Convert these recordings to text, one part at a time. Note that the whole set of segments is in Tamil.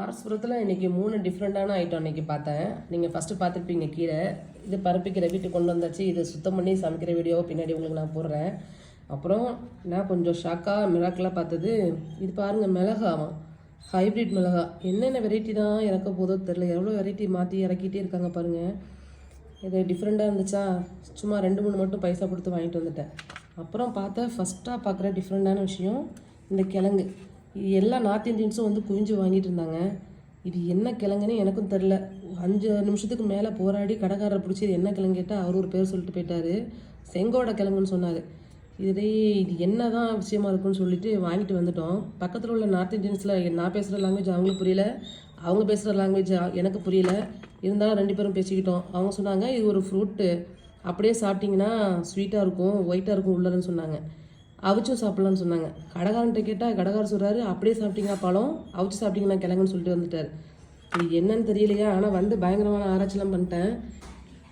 ஆர்எஸ்புரத்தில் இன்றைக்கி 3 டிஃப்ரெண்ட்டான ஐட்டம் இன்றைக்கி பார்த்தேன். நீங்கள் ஃபஸ்ட்டு பார்த்துருப்பீங்க கீரை. இது பருப்பிக்கீரை வீட்டுக்கு கொண்டு வந்தாச்சு. இது சுத்தம் பண்ணி சமைக்கிற வீடியோ பின்னாடி உங்களுக்கு நான் போடுறேன். அப்புறம் நான் கொஞ்சம் ஷாக்காக மிராக்கலாக பார்த்தது, இது பாருங்கள் மிளகாவும் ஹைப்ரிட் மிளகா. என்னென்ன வெரைட்டி தான் இறக்க போதோ தெரில. எவ்வளோ வெரைட்டி மாற்றி இறக்கிட்டே இருக்காங்க பாருங்கள். இது டிஃப்ரெண்ட்டாக இருந்துச்சா, சும்மா 2-3 மட்டும் பைசா கொடுத்து வாங்கிட்டு வந்துட்டேன். அப்புறம் பார்த்தா ஃபஸ்ட்டாக பார்க்குற டிஃப்ரெண்ட்டான விஷயம் இந்த கிழங்கு. இது எல்லா நார்த் இந்தியன்ஸும் வந்து குவிஞ்சு வாங்கிட்டு இருந்தாங்க. இது என்ன கிழங்குன்னு எனக்கும் தெரில. 5 நிமிஷத்துக்கு மேலே போராடி கடைக்காரரை பிடிச்சி இது என்ன கிழங்கு கேட்டால் அவர் ஒரு பேர் சொல்லிட்டு போயிட்டார். செங்கோட கிழங்குன்னு சொன்னார். இது என்ன தான் விஷயமா இருக்குன்னு சொல்லிட்டு வாங்கிட்டு வந்துட்டோம். பக்கத்தில் உள்ள நார்த் இந்தியன்ஸில் நான் பேசுகிற லாங்குவேஜ் அவங்களுக்கு புரியல, அவங்க பேசுகிற லாங்குவேஜ் எனக்கு புரியல. இருந்தாலும் 2 பேரும் பேசிக்கிட்டோம். அவங்க சொன்னாங்க இது ஒரு ஃப்ரூட்டு, அப்படியே சாப்பிட்டிங்கன்னா ஸ்வீட்டாக இருக்கும், ஒயிட்டாக இருக்கும் உள்ளதுன்னு சொன்னாங்க. அவிச்சும் சாப்பிட்லான்னு சொன்னாங்க. கடைக்காரன்ட்ட கேட்டால் கடைக்காரர் சொல்கிறாரு அப்படியே சாப்பிட்டீங்கன்னா பழம், அவிச்சு சாப்பிட்டீங்கன்னா கிழங்குன்னு சொல்லிட்டு வந்துட்டார். இது என்னன்னு தெரியலையா, ஆனால் வந்து பயங்கரமான ஆராய்ச்சிலாம் பண்ணிட்டேன்.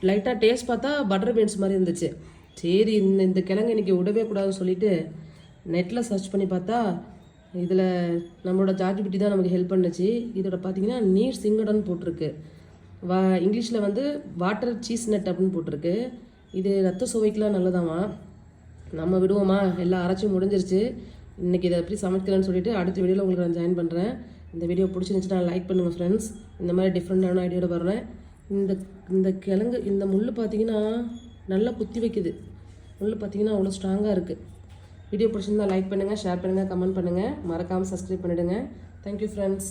லைட்டாக டேஸ்ட் பார்த்தா பட்டர் பீன்ஸ் மாதிரி இருந்துச்சு. சரி இந்த கிழங்கு இன்றைக்கி விடவே கூடாதுன்னு சொல்லிட்டு நெட்டில் சர்ச் பண்ணி பார்த்தா இதில் நம்மளோட சார்ஜிபிட்டி தான் நமக்கு ஹெல்ப் பண்ணுச்சு. இதோட பார்த்தீங்கன்னா நீர் சிங்கடன்னு போட்டிருக்கு. இங்கிலீஷில் வந்து வாட்டர் சீஸ் நட் அப்படின்னு போட்டிருக்கு. இது ரத்த சுவைக்கெலாம் நல்லதாமா. நம்ம விடுவோமா, எல்லாம் அரைச்சி முடிஞ்சிருச்சு. இன்றைக்கி இதை எப்படி சமைக்கலான்னு சொல்லிட்டு அடுத்த வீடியோவில் உங்களுக்கு நான் ஜாயின் பண்ணுறேன். இந்த வீடியோ பிடிச்சிருந்துச்சுன்னா லைக் பண்ணுங்கள் ஃப்ரெண்ட்ஸ். இந்த மாதிரி டிஃப்ரெண்ட்டான ஐடியோட வர்றேன். இந்த கிழங்கு இந்த முள் பார்த்தீங்கன்னா நல்லா குத்தி வைக்குது. முள் பார்த்தீங்கன்னா அவ்வளோ ஸ்ட்ராங்காக இருக்குது. வீடியோ பிடிச்சிருந்தா லைக் பண்ணுங்கள், ஷேர் பண்ணுங்கள், கமெண்ட் பண்ணுங்கள், மறக்காமல் சப்ஸ்கிரைப் பண்ணிவிடுங்க. Thank you friends.